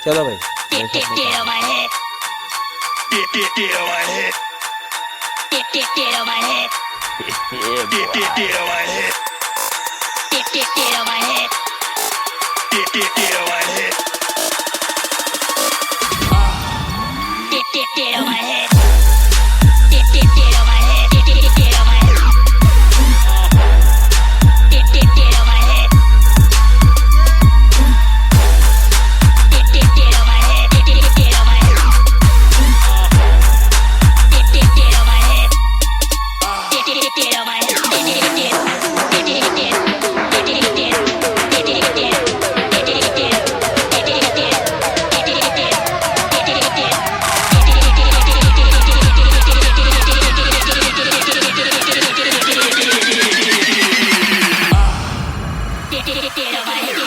चलो भाई Get मेरे साथ on निकालो। my head. Get on my head. Get on my head. ये Get on my head. Get on my head. Get on my head. Get on my head. Get on my head. Get on my head. Get on my head. Get on my head. Get on my head. Get on my head. Get on my head. Get on my head.